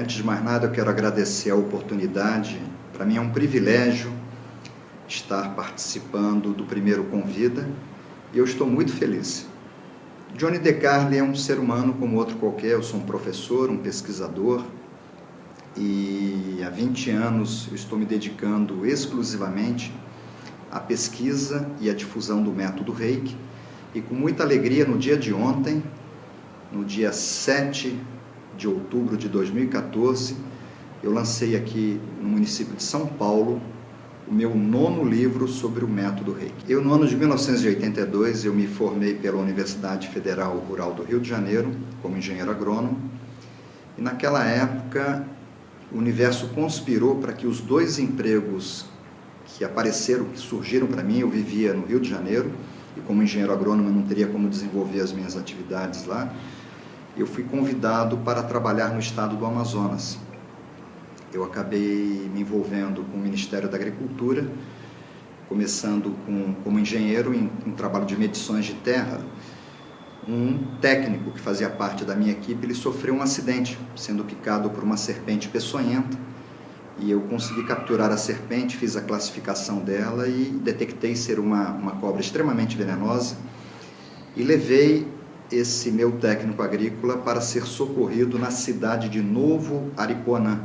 Antes de mais nada, eu quero agradecer a oportunidade. Para mim é um privilégio estar participando do primeiro Convida e eu estou muito feliz. Johnny DeCarli é um ser humano como outro qualquer. Eu sou um professor, um pesquisador e há 20 anos eu estou me dedicando exclusivamente à pesquisa e à difusão do método Reiki. E com muita alegria, no dia de ontem, no dia 7 de outubro de 2014, eu lancei aqui no município de São Paulo o meu 9º livro sobre o método Reiki. No ano de 1982, eu me formei pela Universidade Federal Rural do Rio de Janeiro como engenheiro agrônomo e naquela época o universo conspirou para que os 2 empregos que apareceram, que surgiram para mim. Eu vivia no Rio de Janeiro e como engenheiro agrônomo eu não teria como desenvolver as minhas atividades lá. Eu fui convidado para trabalhar no estado do Amazonas. Eu acabei me envolvendo com o Ministério da Agricultura, começando como engenheiro em trabalho de medições de terra. Um técnico que fazia parte da minha equipe, ele sofreu um acidente, sendo picado por uma serpente peçonhenta. E eu consegui capturar a serpente, fiz a classificação dela e detectei ser uma cobra extremamente venenosa. E levei esse meu técnico agrícola para ser socorrido na cidade de Novo Aripuanã.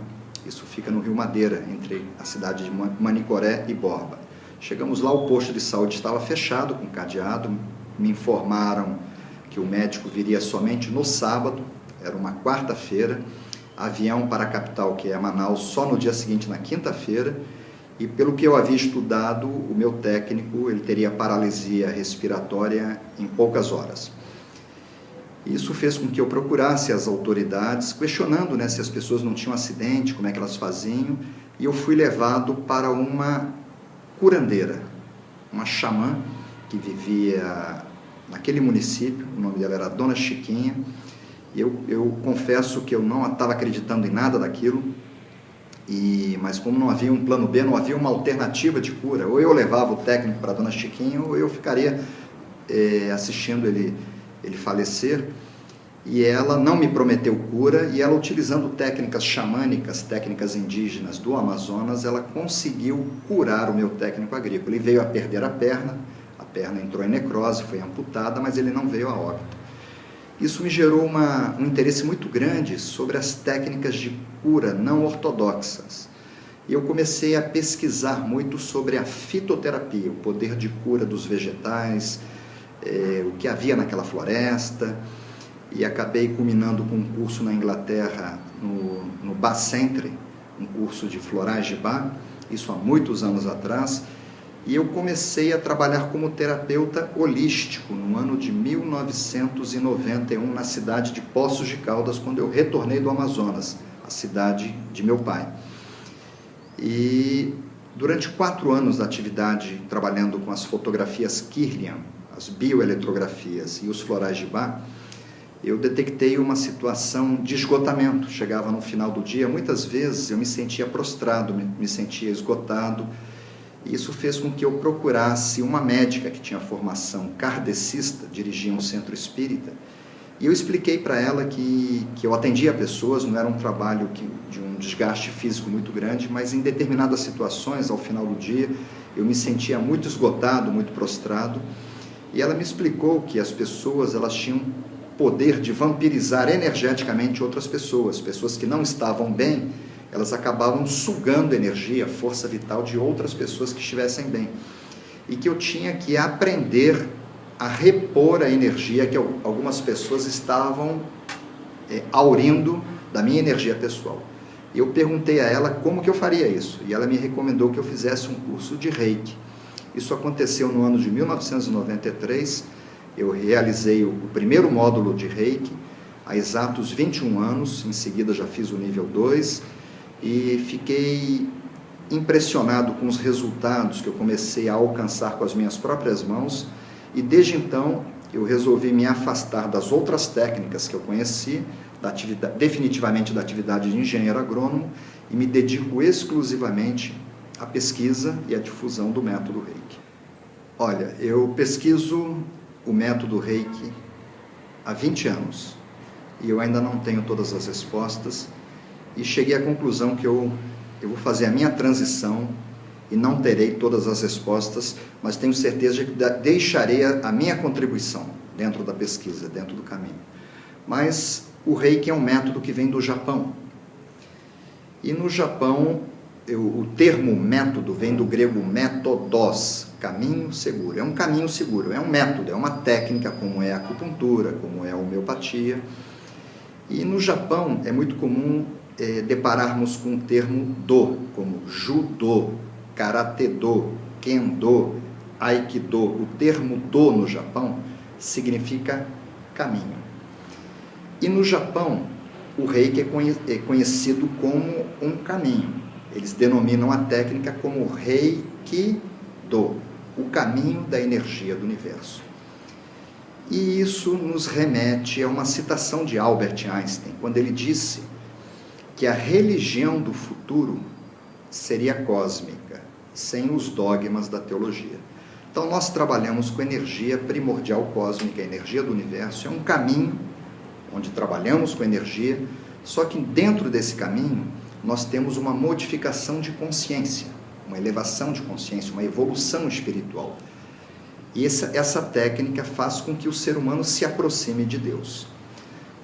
Isso fica no Rio Madeira, entre a cidade de Manicoré e Borba. Chegamos lá, o posto de saúde estava fechado, com cadeado. Me informaram que o médico viria somente no sábado, era uma quarta-feira. Avião para a capital, que é Manaus, só no dia seguinte, na quinta-feira. E pelo que eu havia estudado, o meu técnico ele teria paralisia respiratória em poucas horas. Isso fez com que eu procurasse as autoridades, questionando, se as pessoas não tinham acidente, como é que elas faziam, e eu fui levado para uma curandeira, uma xamã que vivia naquele município. O nome dela era Dona Chiquinha. Eu confesso que eu não estava acreditando em nada daquilo, mas como não havia um plano B, não havia uma alternativa de cura, ou eu levava o técnico para a Dona Chiquinha, ou eu ficaria assistindo ele falecer. E ela não me prometeu cura, e ela, utilizando técnicas xamânicas, técnicas indígenas do Amazonas, ela conseguiu curar o meu técnico agrícola. Ele veio a perder a perna entrou em necrose, foi amputada, mas ele não veio a óbito. Isso me gerou um interesse muito grande sobre as técnicas de cura não ortodoxas. E eu comecei a pesquisar muito sobre a fitoterapia, o poder de cura dos vegetais, o que havia naquela floresta, e acabei culminando com um curso na Inglaterra, no Bach Centre, um curso de florais de Bach, isso há muitos anos atrás. E eu comecei a trabalhar como terapeuta holístico no ano de 1991, na cidade de Poços de Caldas, quando eu retornei do Amazonas, a cidade de meu pai. E durante 4 anos da atividade, trabalhando com as fotografias Kirlian, as bioeletrografias e os florais de Bach, eu detectei uma situação de esgotamento. Chegava no final do dia, muitas vezes eu me sentia prostrado, me sentia esgotado. Isso fez com que eu procurasse uma médica que tinha formação kardecista, dirigia um centro espírita, e eu expliquei para ela que eu atendia pessoas, não era um trabalho de um desgaste físico muito grande, mas em determinadas situações, ao final do dia, eu me sentia muito esgotado, muito prostrado, e ela me explicou que as pessoas elas tinham poder de vampirizar energeticamente outras pessoas que não estavam bem. Elas acabavam sugando energia, força vital de outras pessoas que estivessem bem. E que eu tinha que aprender a repor a energia que algumas pessoas estavam aurindo da minha energia pessoal. E eu perguntei a ela como que eu faria isso. E ela me recomendou que eu fizesse um curso de Reiki. Isso aconteceu no ano de 1993. Eu realizei o primeiro módulo de Reiki há exatos 21 anos. Em seguida já fiz o nível 2. E fiquei impressionado com os resultados que eu comecei a alcançar com as minhas próprias mãos, e desde então eu resolvi me afastar das outras técnicas que eu conheci, definitivamente da atividade de engenheiro agrônomo, e me dedico exclusivamente à pesquisa e à difusão do método Reiki. Olha, eu pesquiso o método Reiki há 20 anos, e eu ainda não tenho todas as respostas. e cheguei à conclusão que eu vou fazer a minha transição e não terei todas as respostas, mas tenho certeza de que deixarei a minha contribuição dentro da pesquisa, dentro do caminho. Mas o Reiki é um método que vem do Japão. E no Japão, o termo método vem do grego métodos, caminho seguro. É um caminho seguro, é um método, é uma técnica, como é a acupuntura, como é a homeopatia. E no Japão é muito comum depararmos com o termo do, como judô, karatê-do, kendo, aikido. O termo do no Japão significa caminho. E no Japão, o Reiki é conhecido como um caminho. Eles denominam a técnica como Reiki-do, o caminho da energia do universo. E isso nos remete a uma citação de Albert Einstein, quando ele disse que a religião do futuro seria cósmica, sem os dogmas da teologia. Então nós trabalhamos com energia primordial cósmica, a energia do universo, é um caminho onde trabalhamos com energia, só que dentro desse caminho nós temos uma modificação de consciência, uma elevação de consciência, uma evolução espiritual. E essa técnica faz com que o ser humano se aproxime de Deus.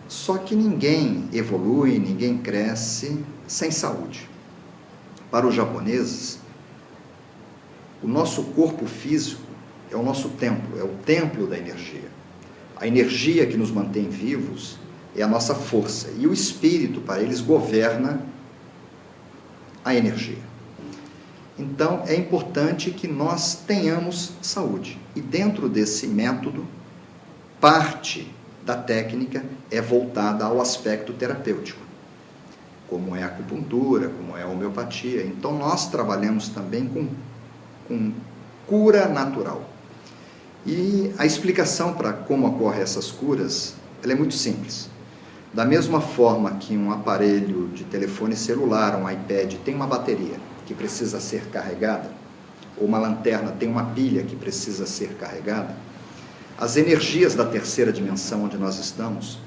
Só que ninguém evolui, ninguém cresce sem saúde. Para os japoneses, o nosso corpo físico é o nosso templo, é o templo da energia. A energia que nos mantém vivos é a nossa força. E o espírito, para eles, governa a energia. Então, é importante que nós tenhamos saúde. E dentro desse método, parte da técnica é voltada ao aspecto terapêutico, como é a acupuntura, como é a homeopatia. Então, nós trabalhamos também com cura natural. E a explicação para como ocorrem essas curas, ela é muito simples. Da mesma forma que um aparelho de telefone celular, um iPad, tem uma bateria que precisa ser carregada, ou uma lanterna tem uma pilha que precisa ser carregada, as energias da terceira dimensão onde nós estamos,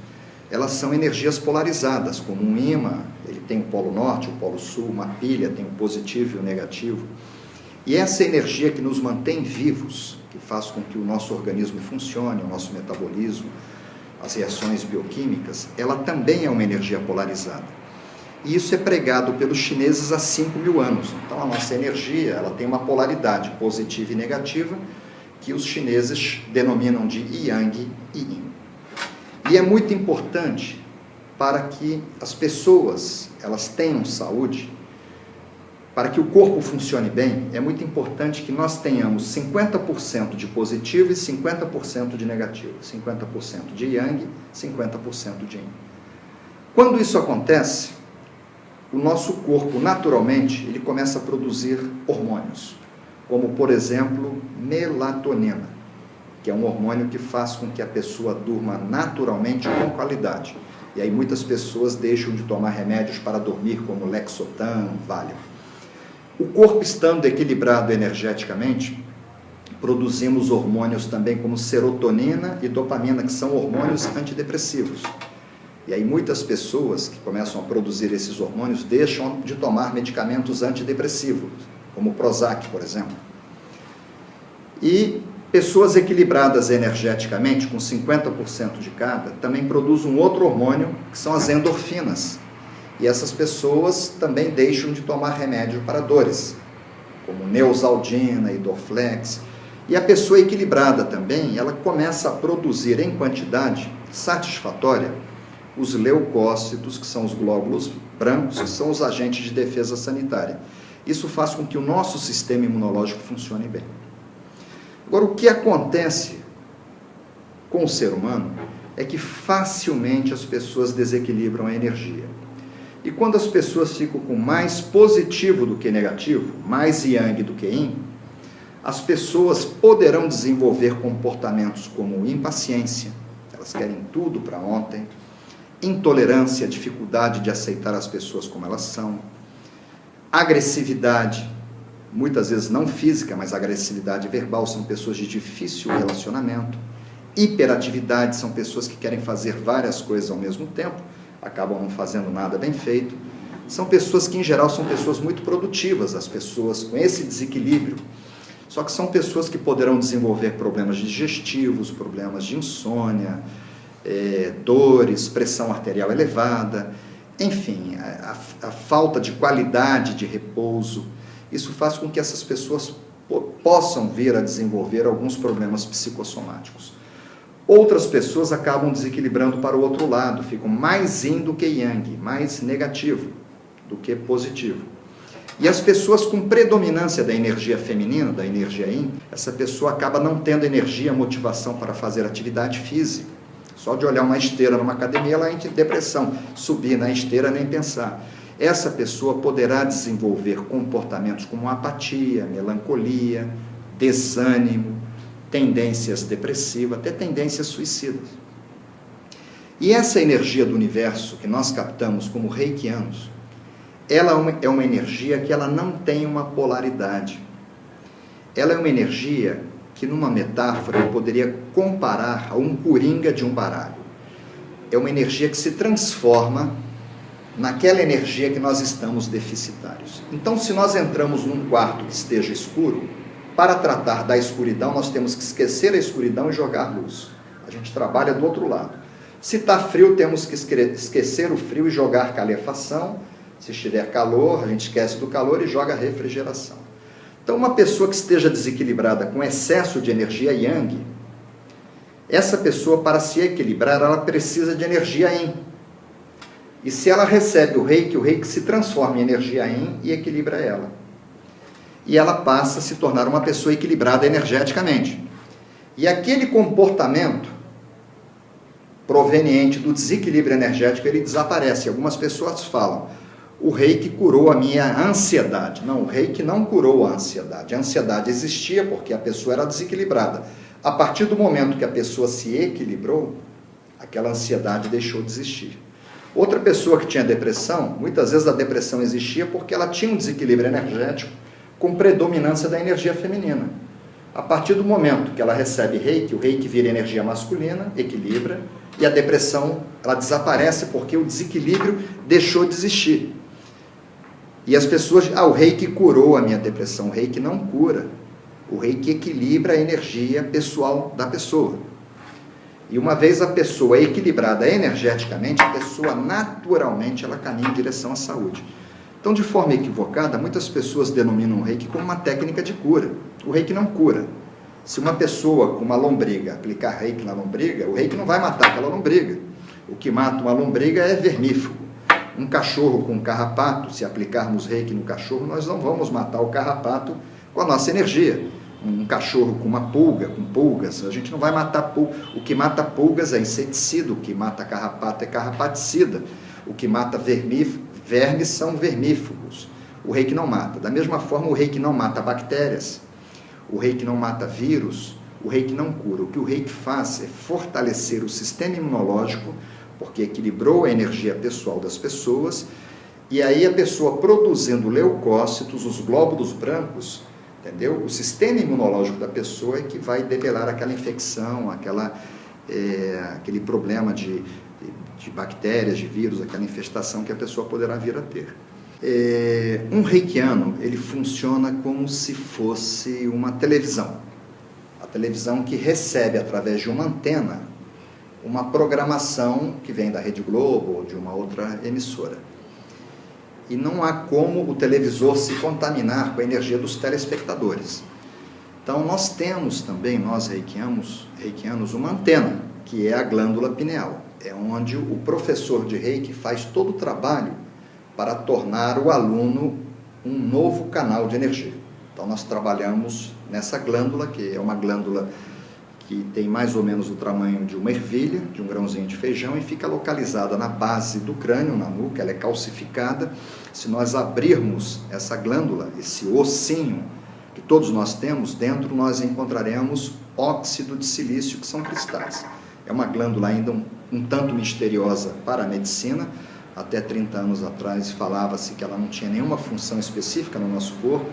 elas são energias polarizadas, como um ímã, ele tem o polo norte, o polo sul, uma pilha tem o positivo e o negativo. E essa energia que nos mantém vivos, que faz com que o nosso organismo funcione, o nosso metabolismo, as reações bioquímicas, ela também é uma energia polarizada. E isso é pregado pelos chineses há 5.000 anos. Então a nossa energia, ela tem uma polaridade positiva e negativa, que os chineses denominam de Yang e Yin. E é muito importante para que as pessoas elas tenham saúde, para que o corpo funcione bem, é muito importante que nós tenhamos 50% de positivo e 50% de negativo, 50% de Yang, 50% de Yin. Quando isso acontece, o nosso corpo, naturalmente, ele começa a produzir hormônios, como, por exemplo, melatonina, que é um hormônio que faz com que a pessoa durma naturalmente com qualidade. E aí muitas pessoas deixam de tomar remédios para dormir, como Lexotan, Valium. O corpo estando equilibrado energeticamente, produzimos hormônios também como serotonina e dopamina, que são hormônios antidepressivos. E aí muitas pessoas que começam a produzir esses hormônios deixam de tomar medicamentos antidepressivos, como o Prozac, por exemplo. E pessoas equilibradas energeticamente, com 50% de cada, também produzem um outro hormônio, que são as endorfinas. E essas pessoas também deixam de tomar remédio para dores, como Neosaldina e Dorflex. E a pessoa equilibrada também, ela começa a produzir em quantidade satisfatória os leucócitos, que são os glóbulos brancos, que são os agentes de defesa sanitária. Isso faz com que o nosso sistema imunológico funcione bem. Agora, o que acontece com o ser humano é que facilmente as pessoas desequilibram a energia. E quando as pessoas ficam com mais positivo do que negativo, mais Yang do que Yin, as pessoas poderão desenvolver comportamentos como impaciência, elas querem tudo para ontem, intolerância, dificuldade de aceitar as pessoas como elas são, agressividade, muitas vezes não física, mas agressividade verbal, são pessoas de difícil relacionamento, hiperatividade, são pessoas que querem fazer várias coisas ao mesmo tempo, acabam não fazendo nada bem feito, São pessoas que, em geral, são pessoas muito produtivas, as pessoas com esse desequilíbrio. Só que são pessoas que poderão desenvolver problemas digestivos, problemas de insônia, dores, pressão arterial elevada, enfim, a falta de qualidade de repouso. Isso faz com que essas pessoas possam vir a desenvolver alguns problemas psicossomáticos. Outras pessoas acabam desequilibrando para o outro lado, ficam mais yin do que yang, mais negativo do que positivo. E as pessoas com predominância da energia feminina, da energia yin, essa pessoa acaba não tendo energia, motivação para fazer atividade física. Só de olhar uma esteira numa academia, ela entra em depressão. Subir na esteira, nem pensar. Essa pessoa poderá desenvolver comportamentos como apatia, melancolia, desânimo, tendências depressivas, até tendências suicidas. E essa energia do universo que nós captamos como reikianos, ela é uma energia que ela não tem uma polaridade. Ela é uma energia que, numa metáfora, eu poderia comparar a um coringa de um baralho. É uma energia que se transforma naquela energia que nós estamos deficitários. Então, se nós entramos num quarto que esteja escuro, para tratar da escuridão, nós temos que esquecer a escuridão e jogar luz. A gente trabalha do outro lado. Se está frio, temos que esquecer o frio e jogar calefação. Se estiver calor, a gente esquece do calor e joga refrigeração. Então, uma pessoa que esteja desequilibrada com excesso de energia yang, essa pessoa, para se equilibrar, ela precisa de energia yin. E se ela recebe o reiki se transforma em energia yin e equilibra ela. E ela passa a se tornar uma pessoa equilibrada energeticamente. E aquele comportamento proveniente do desequilíbrio energético, ele desaparece. Algumas pessoas falam, o reiki curou a minha ansiedade. Não, o reiki não curou a ansiedade. A ansiedade existia porque a pessoa era desequilibrada. A partir do momento que a pessoa se equilibrou, aquela ansiedade deixou de existir. Outra pessoa que tinha depressão, muitas vezes a depressão existia porque ela tinha um desequilíbrio energético com predominância da energia feminina. A partir do momento que ela recebe reiki, o reiki vira energia masculina, equilibra, e a depressão ela desaparece porque o desequilíbrio deixou de existir. E as pessoas, o reiki curou a minha depressão. O reiki não cura. O reiki equilibra a energia pessoal da pessoa. E uma vez a pessoa é equilibrada energeticamente, a pessoa naturalmente ela caminha em direção à saúde. Então, de forma equivocada, muitas pessoas denominam o reiki como uma técnica de cura. O reiki não cura. Se uma pessoa com uma lombriga aplicar reiki na lombriga, o reiki não vai matar aquela lombriga. O que mata uma lombriga é vermífugo. Um cachorro com um carrapato, se aplicarmos reiki no cachorro, nós não vamos matar o carrapato com a nossa energia. Um cachorro com uma pulga, com pulgas, a gente não vai matar pulgas. O que mata pulgas é inseticida, o que mata carrapato é carrapaticida. O que mata vermes são vermífugos. O reiki não mata. Da mesma forma, o reiki não mata bactérias. O reiki não mata vírus. O reiki não cura. O que o reiki faz é fortalecer o sistema imunológico, porque equilibrou a energia pessoal das pessoas, e aí a pessoa produzindo leucócitos, os glóbulos brancos, entendeu? O sistema imunológico da pessoa é que vai debelar aquela infecção, aquele problema de bactérias, de vírus, aquela infestação que a pessoa poderá vir a ter. Um reikiano, ele funciona como se fosse uma televisão. A televisão que recebe através de uma antena uma programação que vem da Rede Globo ou de uma outra emissora. E não há como o televisor se contaminar com a energia dos telespectadores. Então, nós temos também, nós reikianos, uma antena, que é a glândula pineal. É onde o professor de reiki faz todo o trabalho para tornar o aluno um novo canal de energia. Então, nós trabalhamos nessa glândula, que é uma glândula que tem mais ou menos o tamanho de uma ervilha, de um grãozinho de feijão, e fica localizada na base do crânio, na nuca, ela é calcificada. Se nós abrirmos essa glândula, esse ossinho que todos nós temos, dentro nós encontraremos óxido de silício, que são cristais. É uma glândula ainda um tanto misteriosa para a medicina. Até 30 anos atrás falava-se que ela não tinha nenhuma função específica no nosso corpo,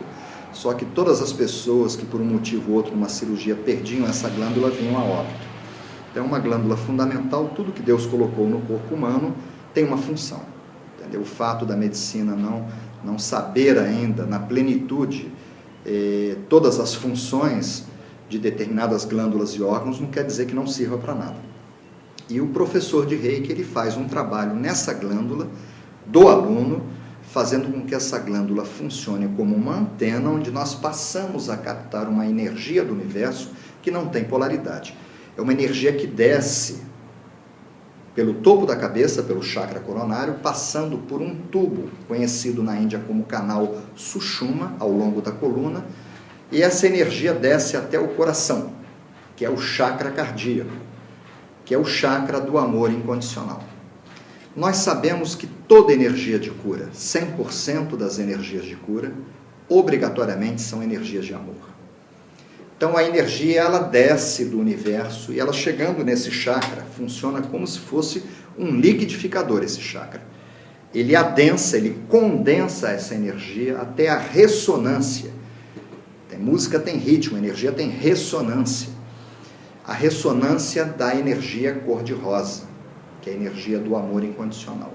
só que todas as pessoas que por um motivo ou outro, numa cirurgia, perdiam essa glândula, vinham a óbito. Então é uma glândula fundamental, tudo que Deus colocou no corpo humano tem uma função. Entendeu? O fato da medicina não saber ainda, na plenitude, todas as funções de determinadas glândulas e órgãos, não quer dizer que não sirva para nada. E o professor de Reiki, ele faz um trabalho nessa glândula do aluno, fazendo com que essa glândula funcione como uma antena, onde nós passamos a captar uma energia do universo que não tem polaridade. É uma energia que desce pelo topo da cabeça, pelo chakra coronário, passando por um tubo, conhecido na Índia como canal Sushumna, ao longo da coluna, e essa energia desce até o coração, que é o chakra cardíaco, que é o chakra do amor incondicional. Nós sabemos que toda energia de cura, 100% das energias de cura, obrigatoriamente são energias de amor. Então a energia, ela desce do universo e ela, chegando nesse chakra, funciona como se fosse um liquidificador, esse chakra. Ele adensa, ele condensa essa energia até a ressonância. Música tem ritmo, energia tem ressonância. A ressonância da energia cor-de-rosa, que é a energia do amor incondicional.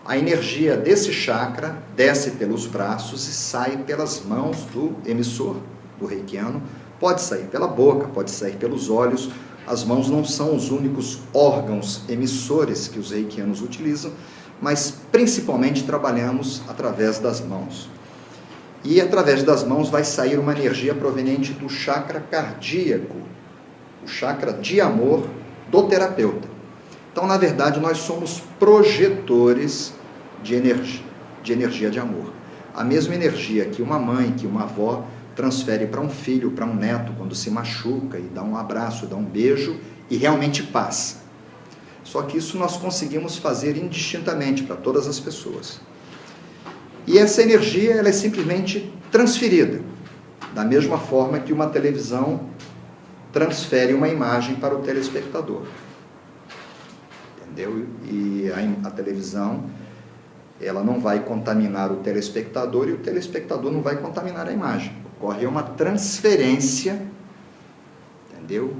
A energia desse chakra desce pelos braços e sai pelas mãos do emissor, do reikiano. Pode sair pela boca, pode sair pelos olhos. As mãos não são os únicos órgãos emissores que os reikianos utilizam, mas principalmente trabalhamos através das mãos. E através das mãos vai sair uma energia proveniente do chakra cardíaco, o chakra de amor do terapeuta. Então, na verdade, nós somos projetores de energia de amor. A mesma energia que uma mãe, que uma avó transfere para um filho, para um neto, quando se machuca, e dá um abraço, dá um beijo, e realmente passa. Só que isso nós conseguimos fazer indistintamente para todas as pessoas. E essa energia, ela é simplesmente transferida, da mesma forma que uma televisão transfere uma imagem para o telespectador. Entendeu? E a televisão, ela não vai contaminar o telespectador e o telespectador não vai contaminar a imagem. Ocorre uma transferência, entendeu?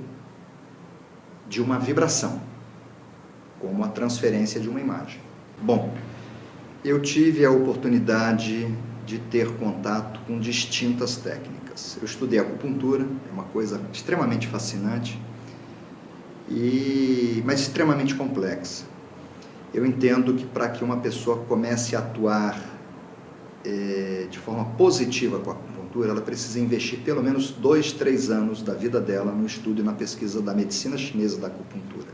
De uma vibração, como a transferência de uma imagem. Bom, eu tive a oportunidade de ter contato com distintas técnicas. Eu estudei acupuntura, é uma coisa extremamente fascinante, mas extremamente complexa. Eu entendo que para que uma pessoa comece a atuar de forma positiva com a acupuntura, ela precisa investir pelo menos 2, 3 anos da vida dela no estudo e na pesquisa da medicina chinesa da acupuntura.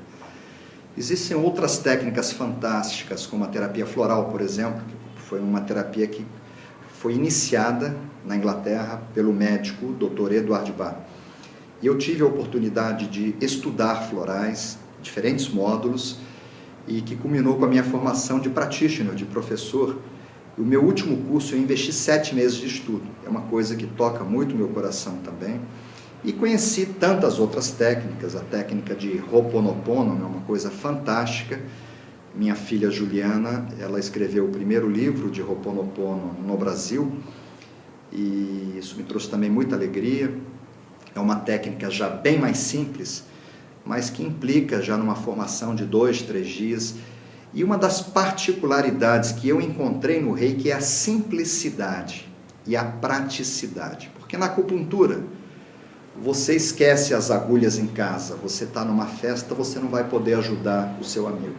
Existem outras técnicas fantásticas, como a terapia floral, por exemplo, que foi uma terapia que foi iniciada na Inglaterra pelo médico Dr. Edward Bach. E eu tive a oportunidade de estudar florais, diferentes módulos, e que culminou com a minha formação de practitioner, de professor. O meu último curso eu investi 7 meses de estudo. É uma coisa que toca muito meu coração também. E conheci tantas outras técnicas. A técnica de Ho'oponopono é uma coisa fantástica. Minha filha Juliana, ela escreveu o primeiro livro de Ho'oponopono no Brasil, e isso me trouxe também muita alegria. É uma técnica já bem mais simples, mas que implica já numa formação de 2, 3 dias. E uma das particularidades que eu encontrei no Reiki é a simplicidade e a praticidade. Porque na acupuntura, você esquece as agulhas em casa, você está numa festa, você não vai poder ajudar o seu amigo.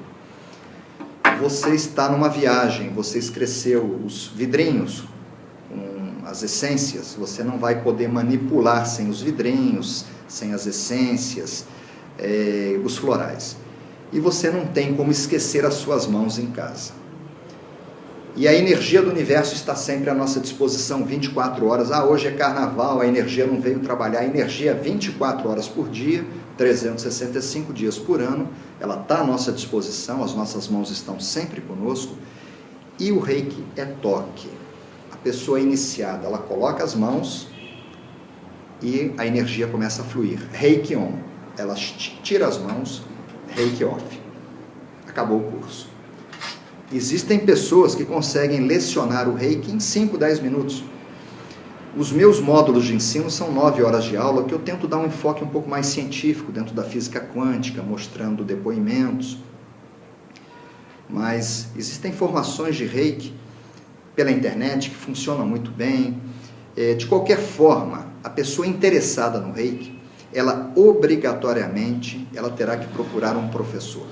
Você está numa viagem, você esqueceu os vidrinhos com as essências, você não vai poder manipular sem os vidrinhos, sem as essências, os florais. E você não tem como esquecer as suas mãos em casa. E a energia do universo está sempre à nossa disposição 24 horas. Hoje é carnaval, a energia não veio trabalhar. A energia 24 horas por dia, 365 dias por ano, ela está à nossa disposição, as nossas mãos estão sempre conosco. E o Reiki é toque. A pessoa iniciada, ela coloca as mãos e a energia começa a fluir. Reiki on. Ela tira as mãos, Reiki off. Acabou o curso. Existem pessoas que conseguem lecionar o Reiki em 5, 10 minutos. Os meus módulos de ensino são 9 horas de aula, que eu tento dar um enfoque um pouco mais científico dentro da física quântica, mostrando depoimentos, mas existem formações de reiki pela internet que funcionam muito bem. De qualquer forma, a pessoa interessada no reiki, ela obrigatoriamente terá que procurar um professor,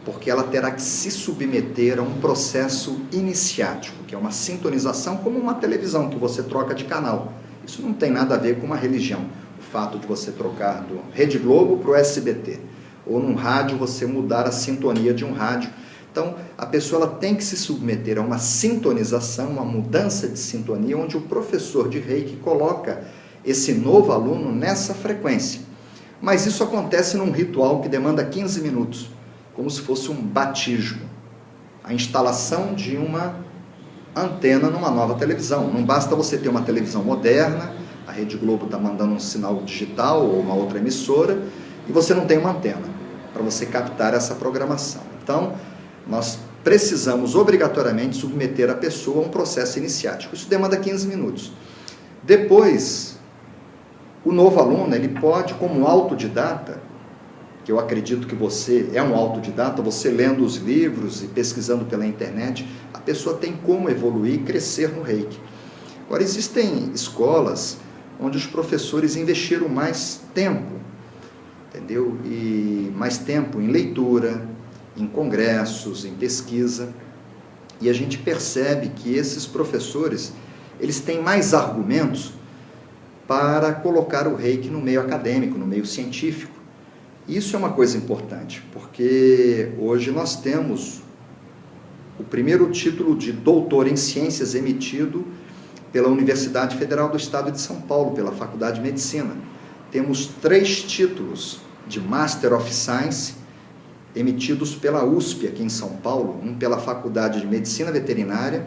porque ela terá que se submeter a um processo iniciático, que é uma sintonização como uma televisão, que você troca de canal. Isso não tem nada a ver com uma religião. O fato de você trocar do Rede Globo para o SBT, ou num rádio você mudar a sintonia de um rádio. Então, a pessoa tem que se submeter a uma sintonização, uma mudança de sintonia, onde o professor de reiki coloca esse novo aluno nessa frequência. Mas isso acontece num ritual que demanda 15 minutos, como se fosse um batismo, a instalação de uma antena numa nova televisão. Não basta você ter uma televisão moderna, a Rede Globo está mandando um sinal digital ou uma outra emissora, e você não tem uma antena para você captar essa programação. Então, nós precisamos obrigatoriamente submeter a pessoa a um processo iniciático. Isso demanda 15 minutos. Depois, o novo aluno, ele pode, como autodidata, que eu acredito que você é um autodidata, você lendo os livros e pesquisando pela internet, a pessoa tem como evoluir e crescer no reiki. Agora, existem escolas onde os professores investiram mais tempo, entendeu? E mais tempo em leitura, em congressos, em pesquisa, e a gente percebe que esses professores, eles têm mais argumentos para colocar o reiki no meio acadêmico, no meio científico. Isso é uma coisa importante, porque hoje nós temos o primeiro título de doutor em ciências emitido pela Universidade Federal do Estado de São Paulo, pela Faculdade de Medicina. Temos 3 títulos de Master of Science emitidos pela USP aqui em São Paulo, um pela Faculdade de Medicina Veterinária,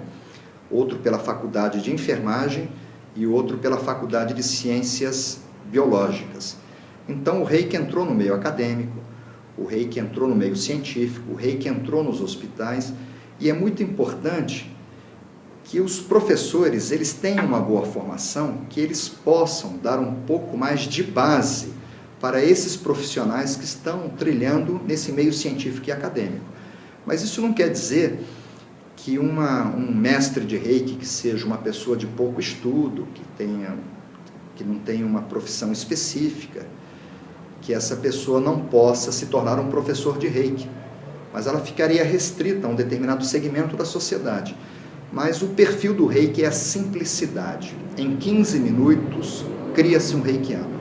outro pela Faculdade de Enfermagem e outro pela Faculdade de Ciências Biológicas. Então o reiki entrou no meio acadêmico, o reiki entrou no meio científico, o reiki entrou nos hospitais, e é muito importante que os professores, eles tenham uma boa formação, que eles possam dar um pouco mais de base para esses profissionais que estão trilhando nesse meio científico e acadêmico. Mas isso não quer dizer que um mestre de reiki, que seja uma pessoa de pouco estudo, que não tenha uma profissão específica, que essa pessoa não possa se tornar um professor de reiki, mas ela ficaria restrita a um determinado segmento da sociedade. Mas o perfil do reiki é a simplicidade. Em 15 minutos, cria-se um reikiano.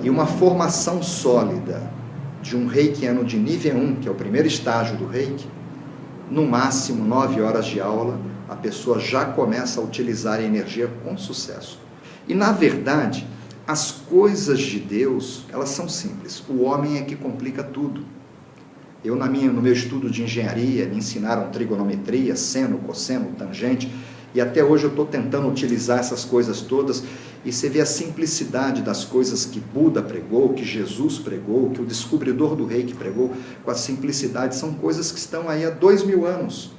E uma formação sólida de um reikiano de nível 1, que é o primeiro estágio do reiki, no máximo 9 horas de aula, a pessoa já começa a utilizar a energia com sucesso. E, na verdade, as coisas de Deus, elas são simples. O homem é que complica tudo. No meu estudo de engenharia, me ensinaram trigonometria, seno, cosseno, tangente, e até hoje eu estou tentando utilizar essas coisas todas, e você vê a simplicidade das coisas que Buda pregou, que Jesus pregou, que o descobridor do reiki pregou, com a simplicidade. São coisas que estão aí há 2000 anos.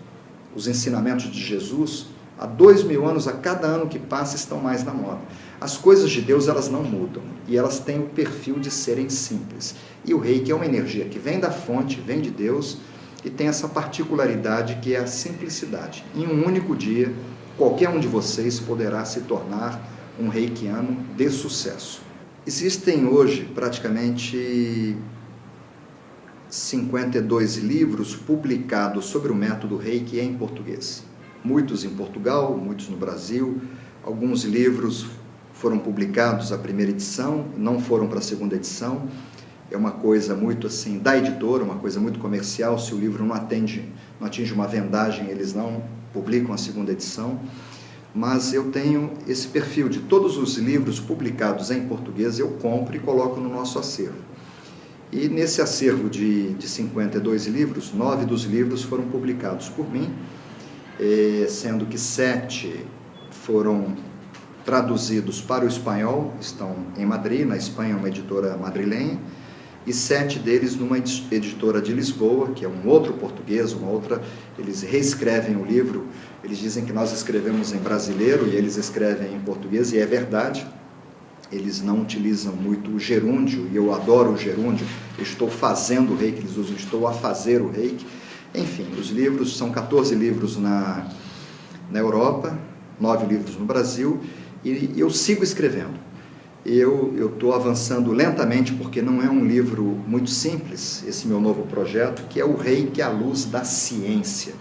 Os ensinamentos de Jesus, há 2000 anos, a cada ano que passa, estão mais na moda. As coisas de Deus, elas não mudam, e elas têm o perfil de serem simples. E o reiki é uma energia que vem da fonte, vem de Deus, e tem essa particularidade que é a simplicidade. Em um único dia, qualquer um de vocês poderá se tornar um reikiano de sucesso. Existem hoje praticamente 52 livros publicados sobre o método reiki em português. Muitos em Portugal, muitos no Brasil. Alguns livros foram publicados a primeira edição, não foram para a segunda edição. É uma coisa muito assim, da editora, uma coisa muito comercial. Se o livro não atinge uma vendagem, eles não publicam a segunda edição. Mas eu tenho esse perfil de todos os livros publicados em português, eu compro e coloco no nosso acervo. E nesse acervo de 52 livros, 9 dos livros foram publicados por mim, sendo que 7 foram traduzidos para o espanhol, estão em Madrid, na Espanha, uma editora madrilenha, e 7 deles numa editora de Lisboa, que é um outro português, eles reescrevem o livro. Eles dizem que nós escrevemos em brasileiro e eles escrevem em português, e é verdade. Eles não utilizam muito o gerúndio, e eu adoro o gerúndio. Eu estou fazendo o reiki, eles usam estou a fazer o reiki. Enfim, os livros, são 14 livros na Europa, 9 livros no Brasil, e eu sigo escrevendo. Eu estou avançando lentamente, porque não é um livro muito simples, esse meu novo projeto, que é o Reiki à Luz da Ciência,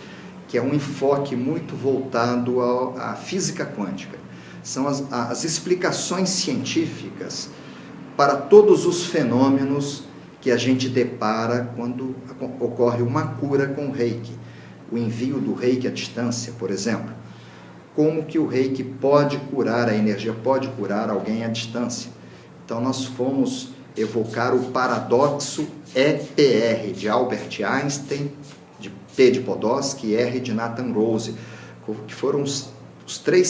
que é um enfoque muito voltado à física quântica. São as explicações científicas para todos os fenômenos que a gente depara quando ocorre uma cura com o Reiki. O envio do Reiki à distância, por exemplo. Como que o Reiki pode curar, a energia pode curar alguém à distância. Então nós fomos evocar o paradoxo EPR de Albert Einstein, de P de Podolsky e R de Nathan Rose, que foram os 3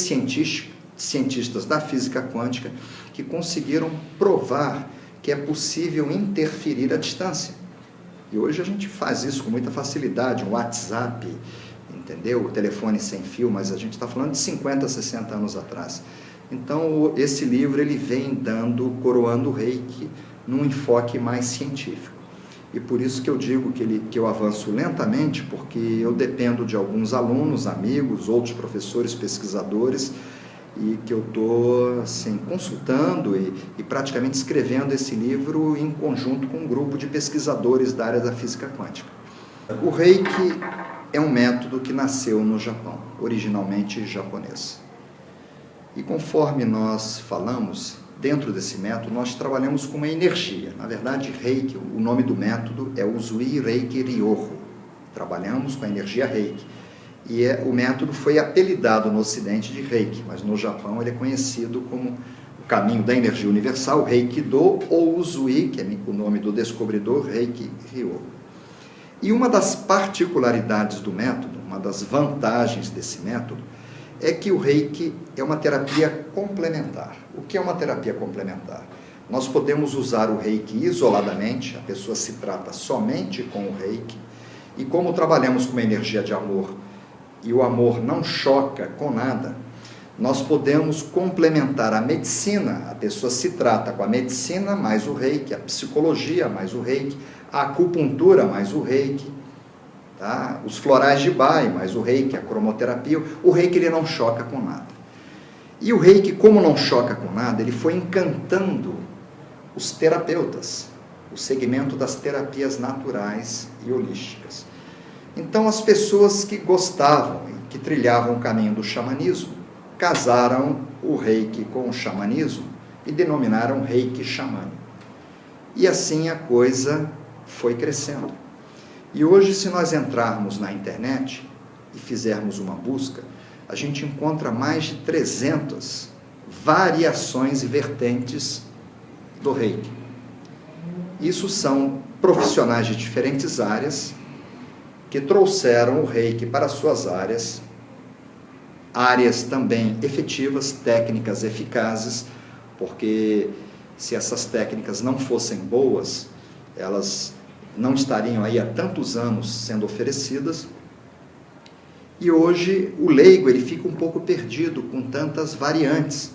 cientistas da física quântica que conseguiram provar que é possível interferir à distância. E hoje a gente faz isso com muita facilidade, um WhatsApp, entendeu? O telefone sem fio, mas a gente está falando de 50, 60 anos atrás. Então, esse livro ele vem coroando o Reiki num enfoque mais científico. E por isso que eu digo que eu avanço lentamente, porque eu dependo de alguns alunos, amigos, outros professores, pesquisadores, e que eu estou assim, consultando e praticamente escrevendo esse livro em conjunto com um grupo de pesquisadores da área da física quântica. O Reiki é um método que nasceu no Japão, originalmente japonês. E conforme nós falamos, dentro desse método, nós trabalhamos com uma energia. Na verdade, Reiki, o nome do método é Usui Reiki Ryoho. Trabalhamos com a energia Reiki. E o método foi apelidado no Ocidente de Reiki, mas no Japão ele é conhecido como o caminho da energia universal, Reiki-do, ou Usui, que é o nome do descobridor, Reiki Ryoho. E uma das particularidades do método, uma das vantagens desse método, é que o Reiki é uma terapia complementar. O que é uma terapia complementar? Nós podemos usar o Reiki isoladamente, a pessoa se trata somente com o Reiki, e como trabalhamos com uma energia de amor, e o amor não choca com nada, nós podemos complementar a medicina, a pessoa se trata com a medicina mais o Reiki, a psicologia mais o Reiki, a acupuntura mais o Reiki, tá? Os florais de Bai mais o Reiki, a cromoterapia, o Reiki ele não choca com nada. E o Reiki, como não choca com nada, ele foi encantando os terapeutas, o segmento das terapias naturais e holísticas. Então, as pessoas que gostavam e que trilhavam o caminho do xamanismo, casaram o Reiki com o xamanismo e denominaram Reiki xamânico. E assim a coisa foi crescendo. E hoje, se nós entrarmos na internet e fizermos uma busca, a gente encontra mais de 300 variações e vertentes do Reiki. Isso são profissionais de diferentes áreas, que trouxeram o Reiki para suas áreas também efetivas, técnicas eficazes, porque se essas técnicas não fossem boas, elas não estariam aí há tantos anos sendo oferecidas. E hoje o leigo ele fica um pouco perdido com tantas variantes,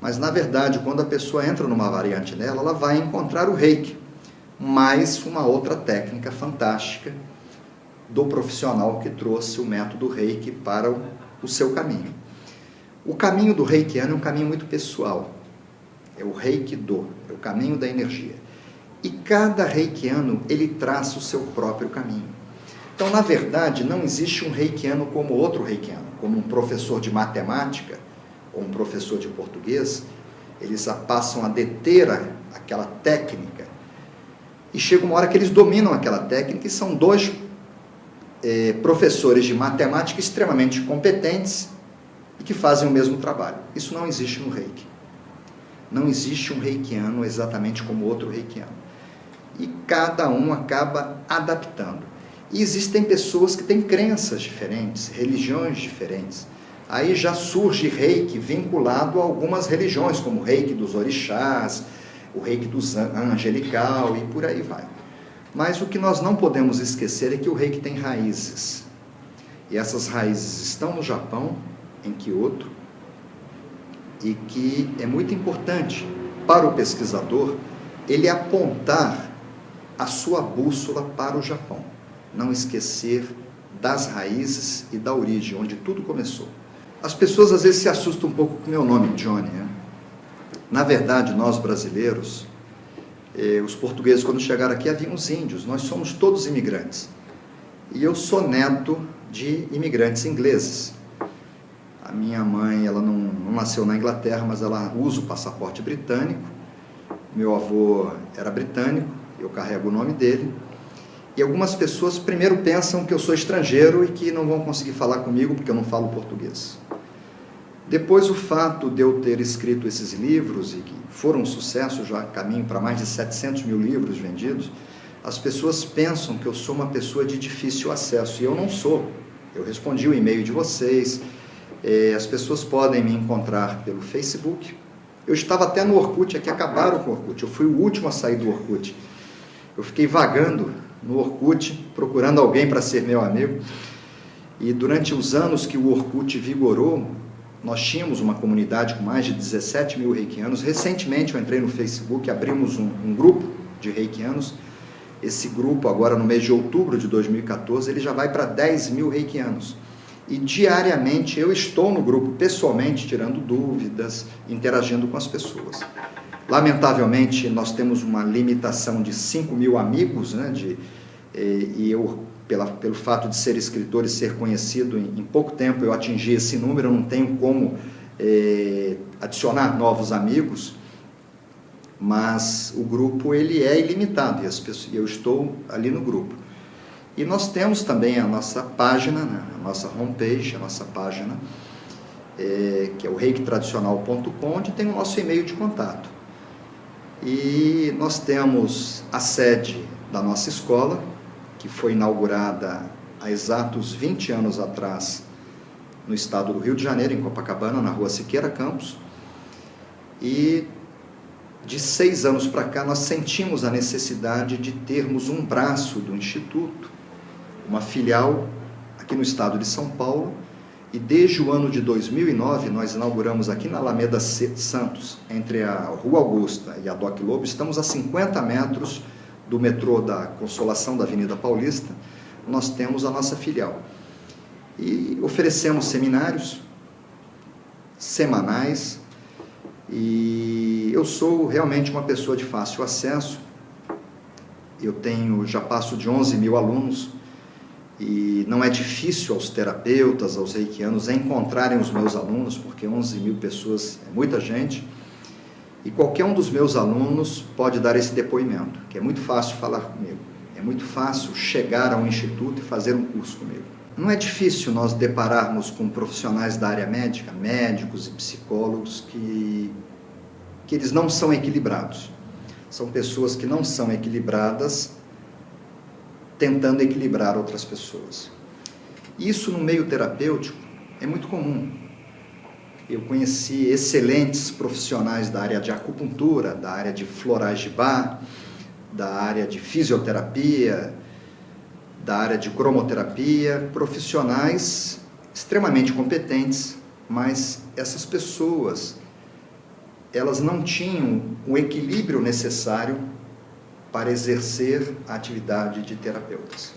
mas na verdade quando a pessoa entra numa variante dela, ela vai encontrar o Reiki, mais uma outra técnica fantástica do profissional que trouxe o método Reiki para o seu caminho. O caminho do Reikiano é um caminho muito pessoal. É o Reiki-do, é o caminho da energia. E cada Reikiano, ele traça o seu próprio caminho. Então, na verdade, não existe um Reikiano como outro Reikiano. Como um professor de matemática ou um professor de português, eles passam a deter aquela técnica e chega uma hora que eles dominam aquela técnica e são dois professores de matemática extremamente competentes e que fazem o mesmo trabalho. Isso não existe no Reiki. Não existe um Reikiano exatamente como outro Reikiano. E cada um acaba adaptando. E existem pessoas que têm crenças diferentes, religiões diferentes. Aí já surge Reiki vinculado a algumas religiões, como o Reiki dos orixás, o Reiki dos angelical e por aí vai. Mas o que nós não podemos esquecer é que o Reiki tem raízes. E essas raízes estão no Japão, em Kyoto, e que é muito importante para o pesquisador ele apontar a sua bússola para o Japão. não esquecer das raízes e da origem, onde tudo começou. As pessoas às vezes se assustam um pouco com o meu nome, Johnny, né? Na verdade, nós brasileiros, os portugueses quando chegaram aqui haviam os índios, nós somos todos imigrantes. E eu sou neto de imigrantes ingleses. A minha mãe, ela não nasceu na Inglaterra, mas ela usa o passaporte britânico. Meu avô era britânico, eu carrego o nome dele. E algumas pessoas primeiro pensam que eu sou estrangeiro e que não vão conseguir falar comigo porque eu não falo português. Depois, o fato de eu ter escrito esses livros, e que foram um sucesso, já caminho para mais de 700 mil livros vendidos, as pessoas pensam que eu sou uma pessoa de difícil acesso, e eu não sou. Eu respondi o e-mail de vocês, as pessoas podem me encontrar pelo Facebook. Eu estava até no Orkut, aqui acabaram com o Orkut, eu fui o último a sair do Orkut. Eu fiquei vagando no Orkut, procurando alguém para ser meu amigo, e durante os anos que o Orkut vigorou, nós tínhamos uma comunidade com mais de 17 mil reikianos. Recentemente eu entrei no Facebook, abrimos um grupo de reikianos. Esse grupo, agora no mês de outubro de 2014, ele já vai para 10 mil reikianos. E diariamente eu estou no grupo pessoalmente, tirando dúvidas, interagindo com as pessoas. Lamentavelmente, nós temos uma limitação de 5 mil amigos, né, e eu, pelo fato de ser escritor e ser conhecido, em pouco tempo eu atingi esse número, eu não tenho como adicionar novos amigos, mas o grupo ele é ilimitado e eu estou ali no grupo. E nós temos também a nossa página, né, a nossa homepage, a nossa página, que é o reikitradicional.com, onde tem o nosso e-mail de contato. E nós temos a sede da nossa escola, que foi inaugurada há exatos 20 anos atrás, no estado do Rio de Janeiro, em Copacabana, na rua Siqueira Campos. E de 6 anos para cá, nós sentimos a necessidade de termos um braço do Instituto, uma filial aqui no estado de São Paulo. E desde o ano de 2009, nós inauguramos aqui na Alameda Santos, entre a Rua Augusta e a Doc Lobo, estamos a 50 metros do metrô da Consolação da Avenida Paulista, nós temos a nossa filial. E oferecemos seminários semanais, e eu sou realmente uma pessoa de fácil acesso. Eu já passo de 11 mil alunos, e não é difícil aos terapeutas, aos reikianos, encontrarem os meus alunos, porque 11 mil pessoas é muita gente, e qualquer um dos meus alunos pode dar esse depoimento, que é muito fácil falar comigo, é muito fácil chegar ao Instituto e fazer um curso comigo. Não é difícil nós depararmos com profissionais da área médica, médicos e psicólogos, que eles não são equilibrados. São pessoas que não são equilibradas, tentando equilibrar outras pessoas. Isso no meio terapêutico é muito comum. Eu conheci excelentes profissionais da área de acupuntura, da área de florais de Bach, da área de fisioterapia, da área de cromoterapia, profissionais extremamente competentes, mas essas pessoas, elas não tinham o equilíbrio necessário para exercer a atividade de terapeutas.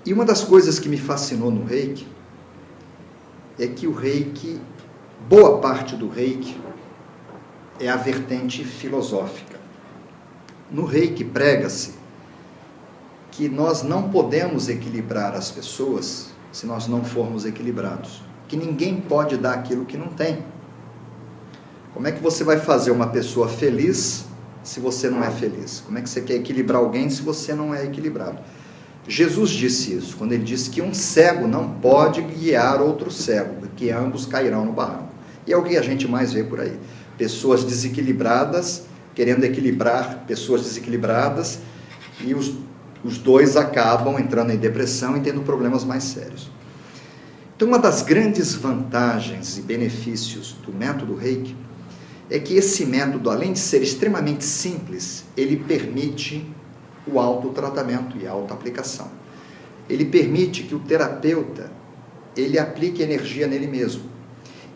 E uma das coisas que me fascinou no Reiki é que o Reiki, boa parte do Reiki, é a vertente filosófica. No Reiki prega-se que nós não podemos equilibrar as pessoas se nós não formos equilibrados, que ninguém pode dar aquilo que não tem. Como é que você vai fazer uma pessoa feliz se você não é feliz? Como é que você quer equilibrar alguém se você não é equilibrado? Jesus disse isso, quando ele disse que um cego não pode guiar outro cego, porque ambos cairão no barranco. E é o que a gente mais vê por aí. Pessoas desequilibradas, querendo equilibrar pessoas desequilibradas, e os dois acabam entrando em depressão e tendo problemas mais sérios. Então, uma das grandes vantagens e benefícios do método Reiki é que esse método, além de ser extremamente simples, ele permite o autotratamento e a autoaplicação. Ele permite que o terapeuta, ele aplique energia nele mesmo.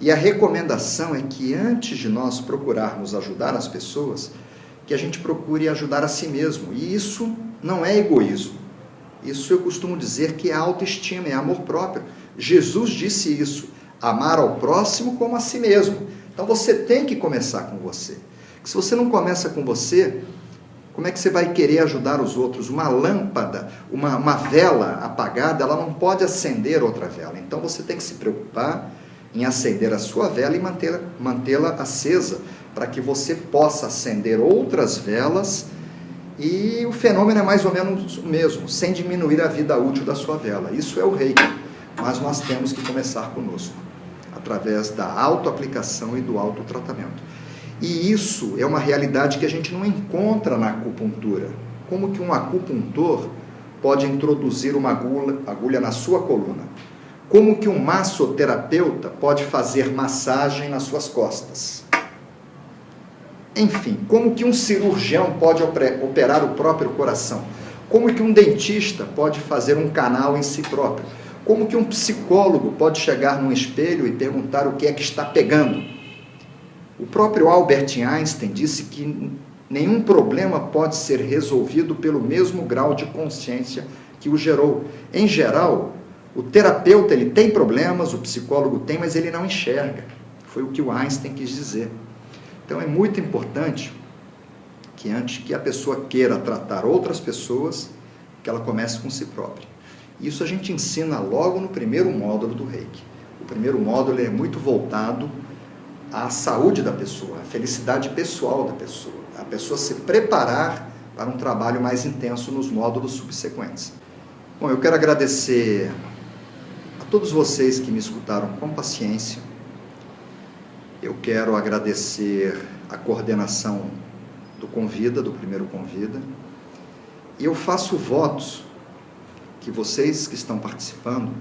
E a recomendação é que antes de nós procurarmos ajudar as pessoas, que a gente procure ajudar a si mesmo. E isso não é egoísmo. Isso eu costumo dizer que é autoestima, é amor próprio. Jesus disse isso, amar ao próximo como a si mesmo. Então você tem que começar com você. Se você não começa com você, como é que você vai querer ajudar os outros? Uma lâmpada, uma vela apagada, ela não pode acender outra vela. Então você tem que se preocupar em acender a sua vela e mantê-la acesa, para que você possa acender outras velas, e o fenômeno é mais ou menos o mesmo, sem diminuir a vida útil da sua vela. Isso é o reiki, mas nós temos que começar conosco, através da autoaplicação e do autotratamento. E isso é uma realidade que a gente não encontra na acupuntura. Como que um acupuntor pode introduzir uma agulha na sua coluna? Como que um massoterapeuta pode fazer massagem nas suas costas? Enfim, como que um cirurgião pode operar o próprio coração? Como que um dentista pode fazer um canal em si próprio? Como que um psicólogo pode chegar num espelho e perguntar o que é que está pegando? O próprio Albert Einstein disse que nenhum problema pode ser resolvido pelo mesmo grau de consciência que o gerou. Em geral, o terapeuta ele tem problemas, o psicólogo tem, mas ele não enxerga. Foi o que o Einstein quis dizer. Então é muito importante que antes que a pessoa queira tratar outras pessoas, que ela comece com si própria. Isso a gente ensina logo no primeiro módulo do Reiki. O primeiro módulo é muito voltado à saúde da pessoa, à felicidade pessoal da pessoa, a pessoa se preparar para um trabalho mais intenso nos módulos subsequentes. Bom, eu quero agradecer a todos vocês que me escutaram com paciência. Eu quero agradecer a coordenação do Convida, do primeiro Convida, e eu faço votos que vocês que estão participando,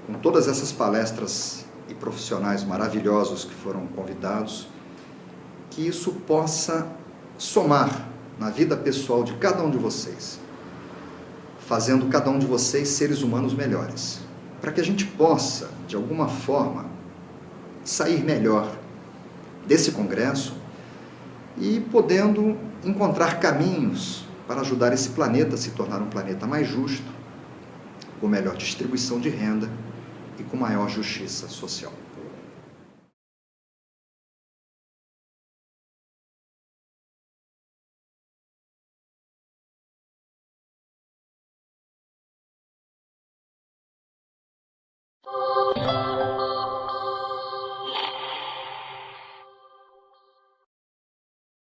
com todas essas palestras e profissionais maravilhosos que foram convidados, que isso possa somar na vida pessoal de cada um de vocês, fazendo cada um de vocês seres humanos melhores, para que a gente possa, de alguma forma, sair melhor desse congresso e podendo encontrar caminhos para ajudar esse planeta a se tornar um planeta mais justo, com melhor distribuição de renda e com maior justiça social.